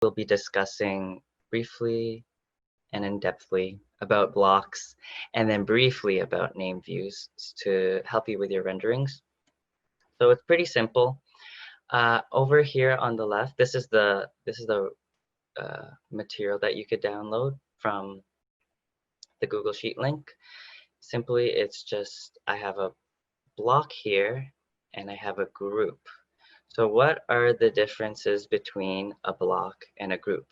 we'll be discussing briefly and in-depthly about blocks, and then briefly about name views to help you with your renderings. So it's pretty simple. Over here on the left, this is the material that you could download from the Google Sheet link. Simply, it's just I have a block here and I have a group. So what are the differences between a block and a group?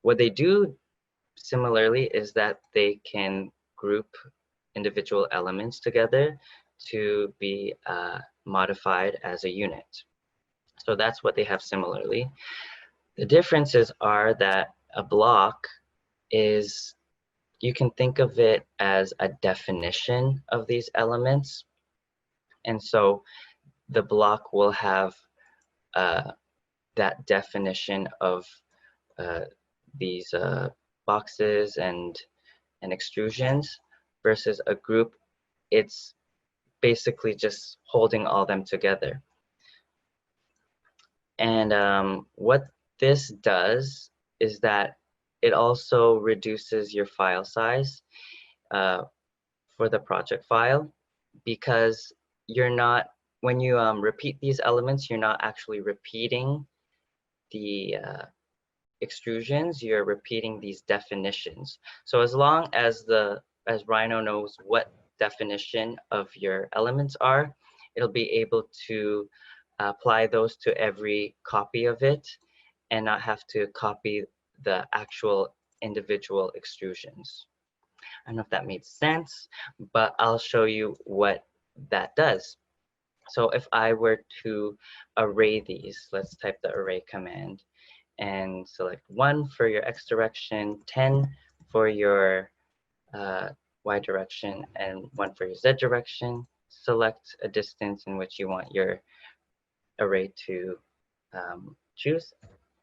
What they do similarly is that they can group individual elements together to be modified as a unit. So that's what they have similarly. The differences are that a block is, you can think of it as a definition of these elements. And so the block will have that definition of these boxes and extrusions, versus a group, it's basically just holding all them together. And what this does is that it also reduces your file size for the project file, because you're not, when you repeat these elements, you're not actually repeating the extrusions, you're repeating these definitions. So as long as Rhino knows what definition of your elements are, it'll be able to apply those to every copy of it and not have to copy the actual individual extrusions. I don't know if that made sense, but I'll show you what that does. So if I were to array these, let's type the array command and select 1 for your X direction, 10 for your Y direction, and 1 for your Z direction. Select a distance in which you want your array to choose.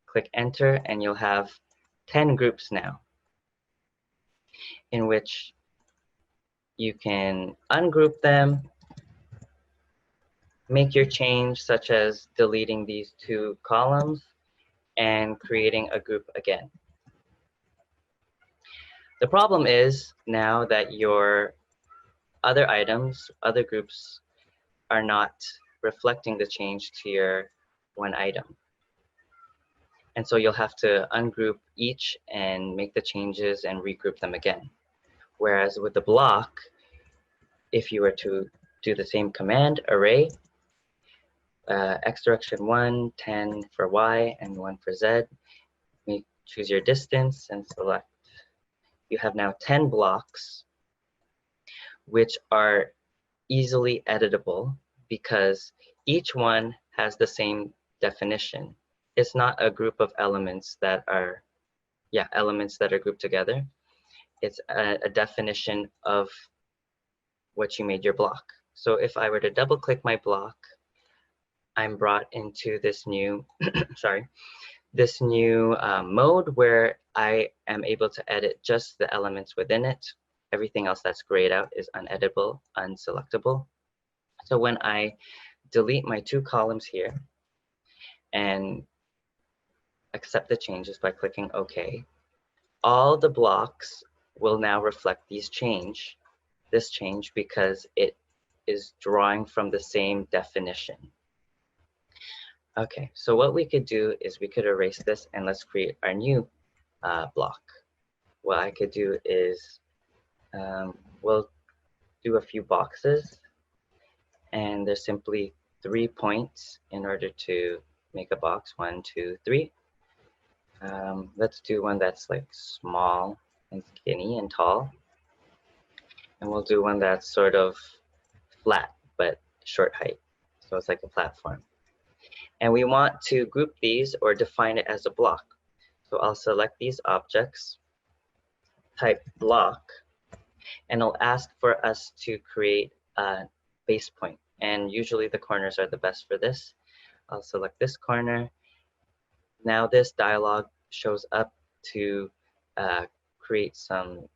Click enter and you'll have 10 groups now, in which you can ungroup them, make your change such as deleting these 2 columns and creating a group again. The problem is now that your other items, other groups, are not reflecting the change to your one item. And so you'll have to ungroup each and make the changes and regroup them again. Whereas with the block, if you were to do the same command, array, X direction 1, 10 for Y, and 1 for Z, choose your distance and select. You have now 10 blocks, which are easily editable because each one has the same definition. It's not a group of elements that are, elements that are grouped together. It's a definition of what you made your block. So if I were to double click my block, I'm brought into this new, this new mode where I am able to edit just the elements within it. Everything else that's grayed out is uneditable, unselectable. So when I delete my 2 columns here and accept the changes by clicking OK, all the blocks will now reflect this change because it is drawing from the same definition. Okay, so what we could do is we could erase this and let's create our new block. What I could do is we'll do a few boxes, and there's simply 3 points in order to make a box. 1, 2, 3. Let's do one that's like small and skinny and tall. And we'll do one that's sort of flat but short height. So it's like a platform. And we want to group these or define it as a block. So I'll select these objects, type block, and it'll ask for us to create a base point. And usually the corners are the best for this. I'll select this corner. Now this dialog shows up to create some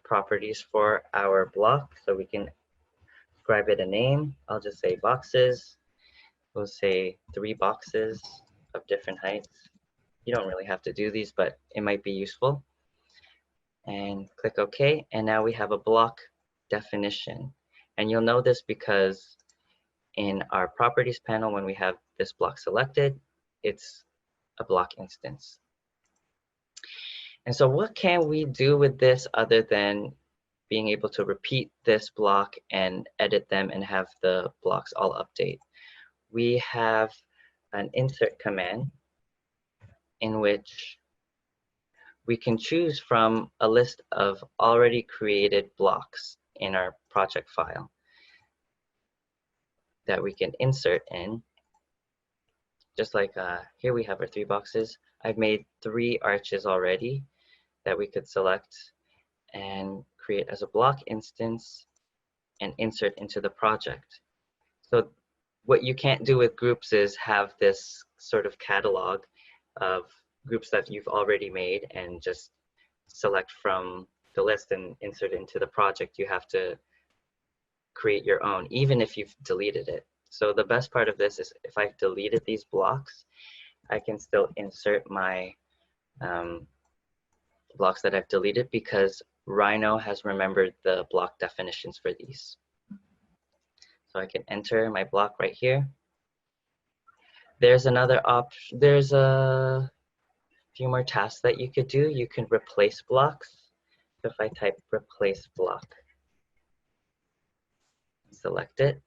properties for our block. So we can ascribe it a name. I'll just say boxes. we'll say 3 boxes of different heights. You don't really have to do these, but it might be useful. And click OK. And now we have a block definition. And you'll know this because in our properties panel, when we have this block selected, it's a block instance. And so what can we do with this other than being able to repeat this block and edit them and have the blocks all update? We have an insert command in which we can choose from a list of already created blocks in our project file that we can insert in. Just like here we have our 3 boxes. I've made 3 arches already that we could select and create as a block instance and insert into the project. So what you can't do with groups is have this sort of catalog of groups that you've already made and just select from the list and insert it into the project. You have to create your own, even if you've deleted it. So the best part of this is if I've deleted these blocks, I can still insert my blocks that I've deleted because Rhino has remembered the block definitions for these. So I can enter my block right here. There's another option. There's a few more tasks that you could do. You can replace blocks. So if I type replace block, select it.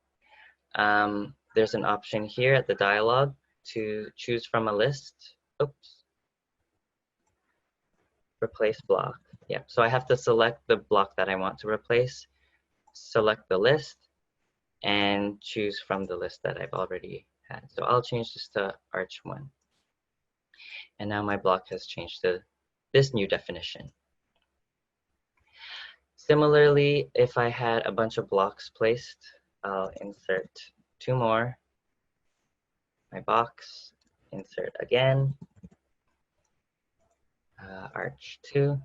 There's an option here at the dialog to choose from a list. Oops. Replace block. Yeah, so I have to select the block that I want to replace, select the list, and choose from the list that I've already had. So I'll change this to Arch 1. And now my block has changed to this new definition. Similarly, if I had a bunch of blocks placed, I'll insert 2 more. My box, insert again. Arch 2,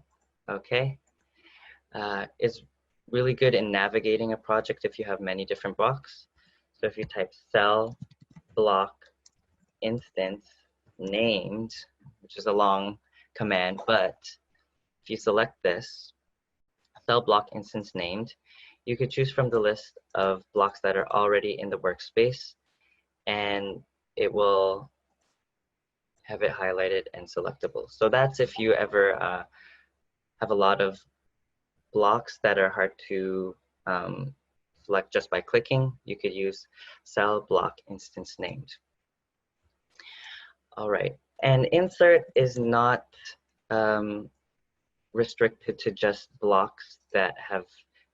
okay. It's really good in navigating a project if you have many different blocks. So if you type cell block instance named, which is a long command, but if you select this, cell block instance named, you could choose from the list of blocks that are already in the workspace, and it will have it highlighted and selectable. So that's if you ever have a lot of blocks that are hard to select just by clicking, you could use cell block instance named. All right, and insert is not restricted to just blocks that have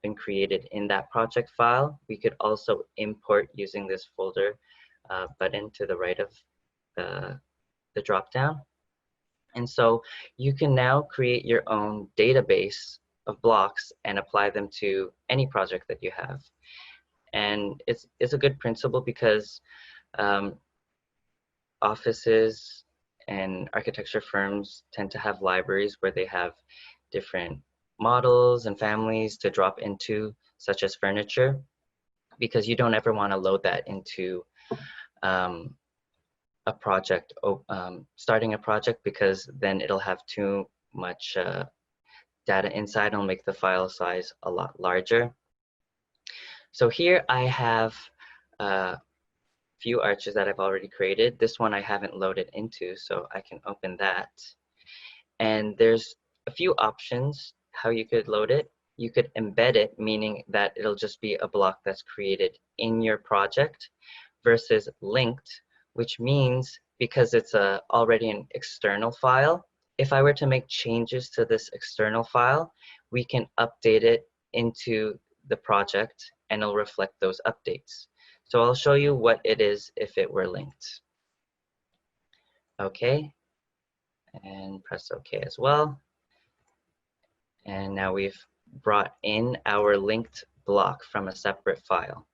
been created in that project file. We could also import using this folder button to the right of the drop-down. And so you can now create your own database of blocks and apply them to any project that you have. And it's a good principle because offices and architecture firms tend to have libraries where they have different models and families to drop into, such as furniture, because you don't ever want to load that into a project, starting a project, because then it'll have too much data inside. It'll make the file size a lot larger. So here I have a few arches that I've already created. This one I haven't loaded into, so I can open that. And there's a few options how you could load it. You could embed it, meaning that it'll just be a block that's created in your project, versus linked, which means because it's already an external file, if I were to make changes to this external file, we can update it into the project and it'll reflect those updates. So I'll show you what it is if it were linked. Okay, and press OK as well. And now we've brought in our linked block from a separate file.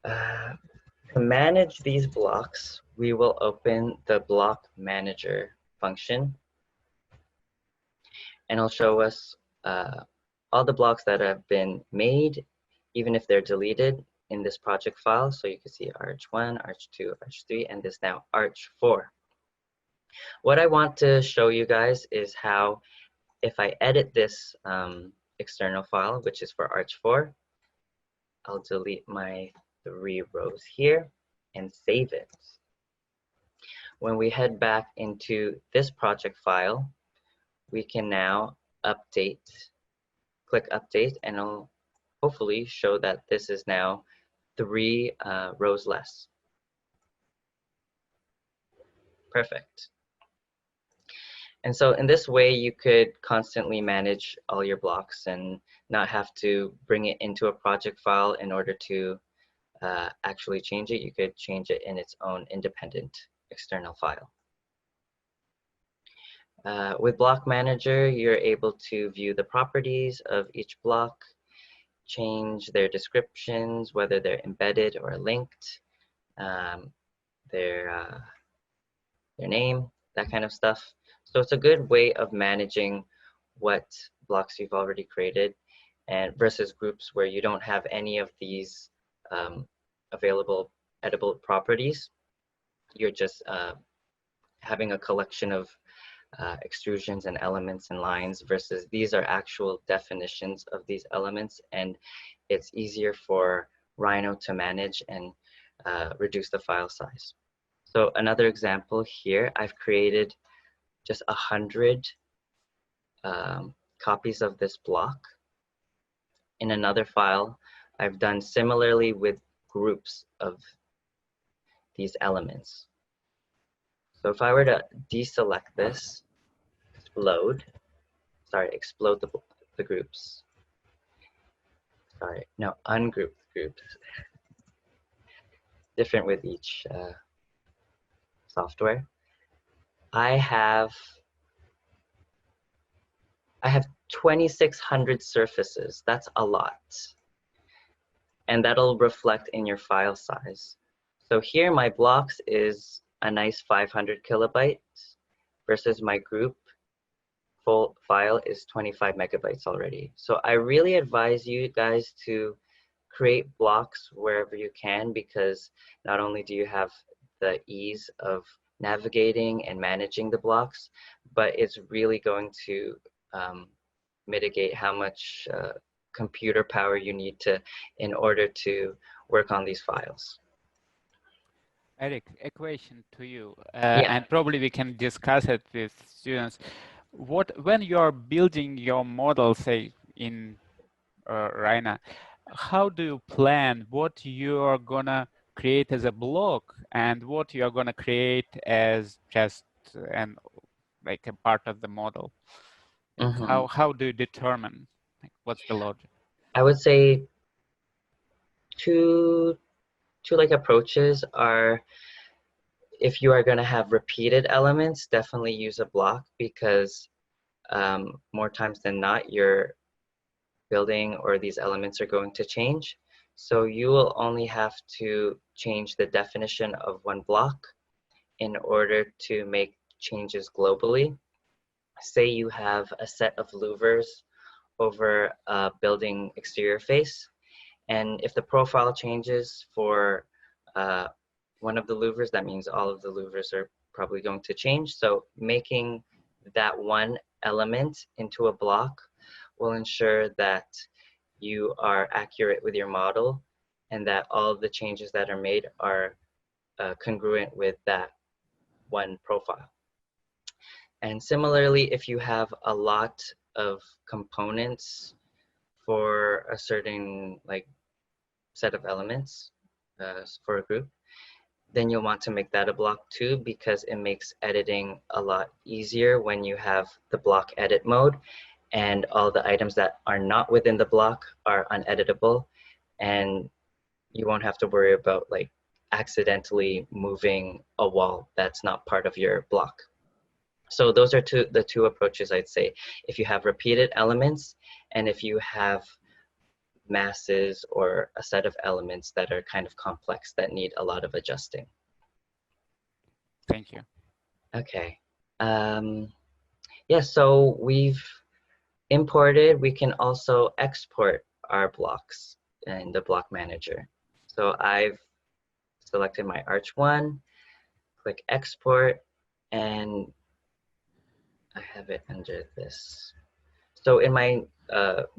To manage these blocks, we will open the block manager function, and it'll show us all the blocks that have been made, even if they're deleted, in this project file. So you can see arch1, arch2, arch3, and this now arch4. What I want to show you guys is how if I edit this external file, which is for arch4, I'll delete my 3 rows here and save it. When we head back into this project file, we can now update, click update, and it'll hopefully show that this is now 3 rows less. Perfect. And so in this way, you could constantly manage all your blocks and not have to bring it into a project file in order to actually change it. You could change it in its own independent external file. With Block Manager, you're able to view the properties of each block, change their descriptions, whether they're embedded or linked, their name, that kind of stuff. So it's a good way of managing what blocks you've already created, and versus groups where you don't have any of these available editable properties. You're just having a collection of extrusions and elements and lines, versus these are actual definitions of these elements, and it's easier for Rhino to manage and reduce the file size. So another example here, I've created just 100 copies of this block. In another file, I've done similarly with groups of these elements. So if I were to deselect this, explode the groups. Ungroup the groups. Different with each software. I have 2,600 surfaces. That's a lot. And that'll reflect in your file size. So here my blocks is a nice 500 kilobytes versus my group full file is 25 megabytes already. So I really advise you guys to create blocks wherever you can, because not only do you have the ease of navigating and managing the blocks, but it's really going to mitigate how much computer power you need in order to work on these files. Eric, a question to you, Yeah. and probably we can discuss it with students. When you're building your model, say in Rhino, how do you plan what you're gonna create as a block and what you're gonna create as just like a part of the model? Like how do you determine, like, what's the logic? I would say two like approaches are, if you are going to have repeated elements, definitely use a block, because more times than not, your building or these elements are going to change. So you will only have to change the definition of one block in order to make changes globally. Say you have a set of louvers over a building exterior face, and if the profile changes for one of the louvers, that means all of the louvers are probably going to change. So making that one element into a block will ensure that you are accurate with your model and that all of the changes that are made are congruent with that one profile. And similarly, if you have a lot of components for a certain set of elements for a group, then you'll want to make that a block too, because it makes editing a lot easier when you have the block edit mode and all the items that are not within the block are uneditable, and you won't have to worry about accidentally moving a wall that's not part of your block. So those are the two approaches I'd say. If you have repeated elements and if you have masses or a set of elements that are kind of complex that need a lot of adjusting. Thank you. Okay. Yeah, so we've imported, we can also export our blocks in the block manager. So I've selected my arch one, click export, and I have it under this. So in my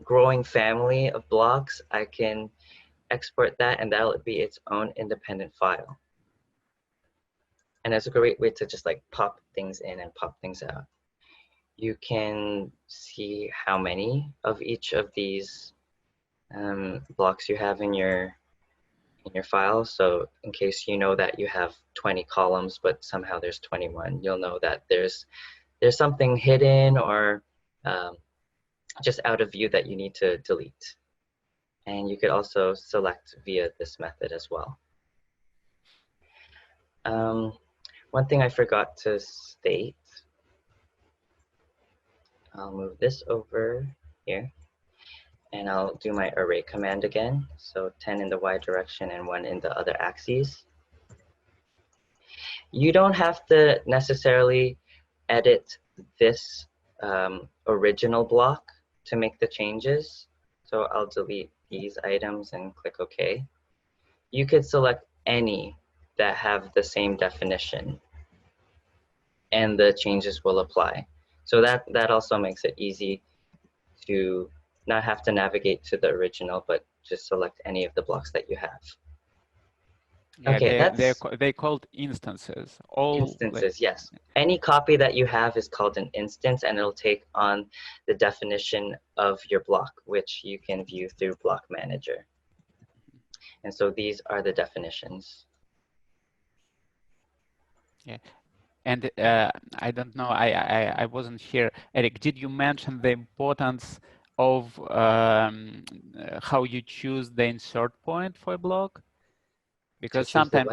growing family of blocks, I can export that and that'll be its own independent file. And that's a great way to just like pop things in and pop things out. You can see how many of each of these blocks you have in your file. So in case you know that you have 20 columns, but somehow there's 21, you'll know that there's something hidden or just out of view that you need to delete. And you could also select via this method as well. One thing I forgot to state, I'll move this over here and I'll do my array command again. So 10 in the Y direction and 1 in the other axes. You don't have to necessarily edit this original block to make the changes. So I'll delete these items and click OK. You could select any that have the same definition and the changes will apply. So that also makes it easy to not have to navigate to the original, but just select any of the blocks that you have. Yeah, Okay, they called instances. Instances, yes. Any copy that you have is called an instance and it'll take on the definition of your block, which you can view through Block Manager. And so these are the definitions. Yeah. And I don't know, I wasn't here. Eric, did you mention the importance of how you choose the insert point for a block? Because sometimes,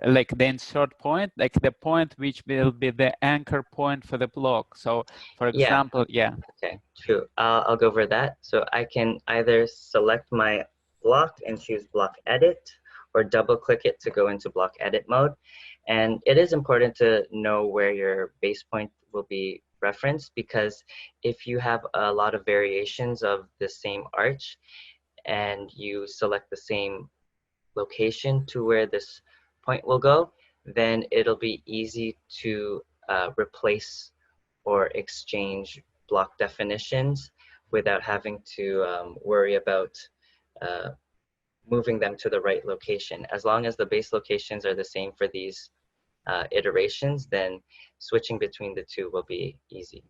like the insert point, like the point which will be the anchor point for the block. So, for example, yeah. Okay, true. I'll go over that. So I can either select my block and choose block edit, or double click it to go into block edit mode. And it is important to know where your base point will be referenced, because if you have a lot of variations of the same arch and you select the same location to where this point will go, then it'll be easy to replace or exchange block definitions without having to worry about moving them to the right location. As long as the base locations are the same for these iterations, then switching between the two will be easy.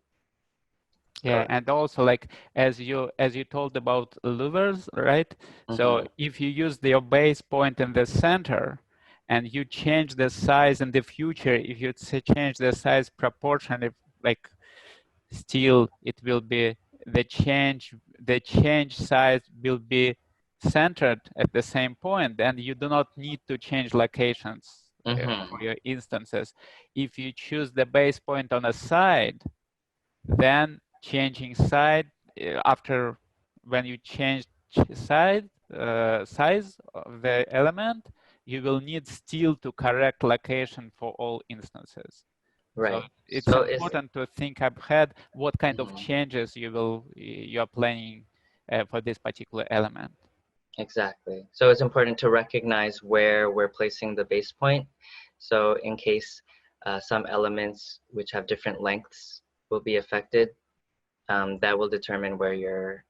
Yeah, and also like as you told about louvers, right? Mm-hmm. So if you use your base point in the center and you change the size in the future, if you change the size proportion, if like still it will be the change size will be centered at the same point, and you do not need to change locations for your instances. If you choose the base point on a side, then changing side after when you change size of the element, you will need still to correct location for all instances. Right. So it's important to think ahead what kind of changes you're planning for this particular element. Exactly. So it's important to recognize where we're placing the base point. So in case some elements which have different lengths will be affected, that will determine where your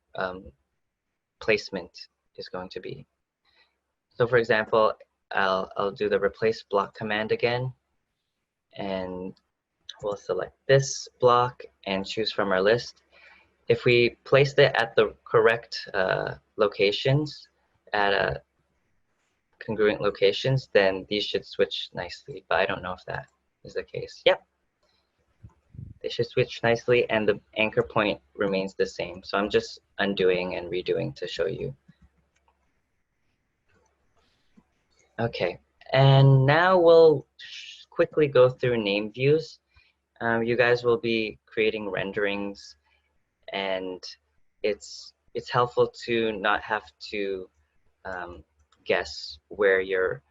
placement is going to be. So for example, I'll do the replace block command again, and we'll select this block and choose from our list. If we placed it at the correct locations, at congruent locations, then these should switch nicely, but I don't know if that is the case. Yep. They should switch nicely and the anchor point remains the same. So I'm just undoing and redoing to show you. Okay, and now we'll quickly go through name views. You guys will be creating renderings, and it's helpful to not have to guess where your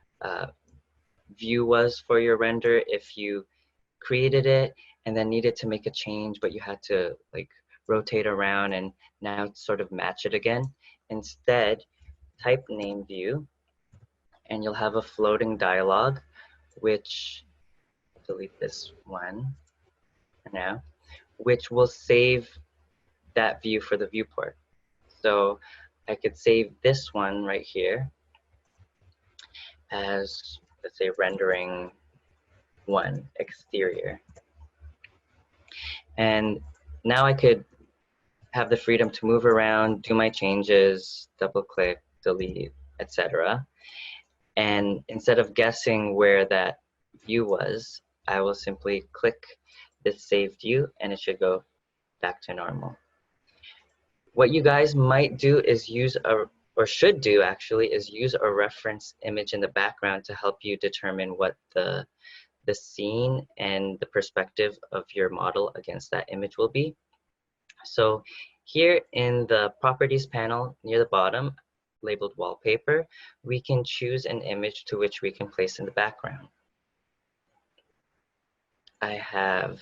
view was for your render if you created it and then needed to make a change, but you had to like rotate around and now sort of match it again. Instead, type name view and you'll have a floating dialog, which, delete this one for now, which will save that view for the viewport. So I could save this one right here as, let's say, rendering 1 exterior. And now I could have the freedom to move around, do my changes, double click, delete, etc. And instead of guessing where that view was, I will simply click this save view and it should go back to normal. What you guys might do is use or should do actually, is use a reference image in the background to help you determine what the scene and the perspective of your model against that image will be. So here in the properties panel near the bottom, labeled wallpaper, we can choose an image to which we can place in the background. I have,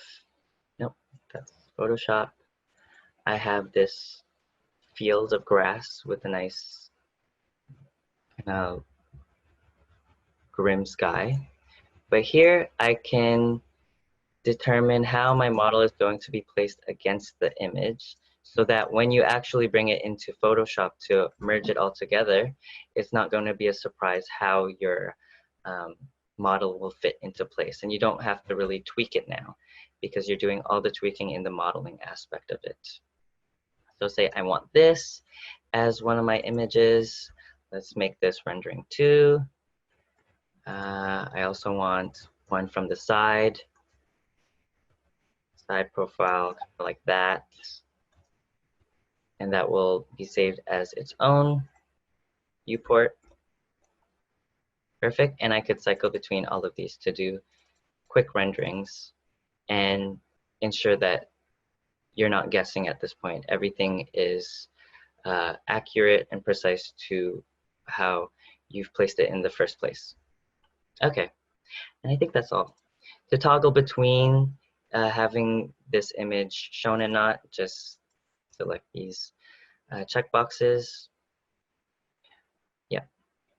nope, that's Photoshop. I have this field of grass with a nice grim sky. But here I can determine how my model is going to be placed against the image so that when you actually bring it into Photoshop to merge it all together, it's not going to be a surprise how your model will fit into place. And you don't have to really tweak it now because you're doing all the tweaking in the modeling aspect of it. So say I want this as one of my images. Let's make this rendering 2. I also want one from the side profile, kind of like that. And that will be saved as its own viewport. Perfect. And I could cycle between all of these to do quick renderings and ensure that you're not guessing at this point. Everything is accurate and precise to how you've placed it in the first place. Okay, and I think that's all. To toggle between having this image shown and not, just select these checkboxes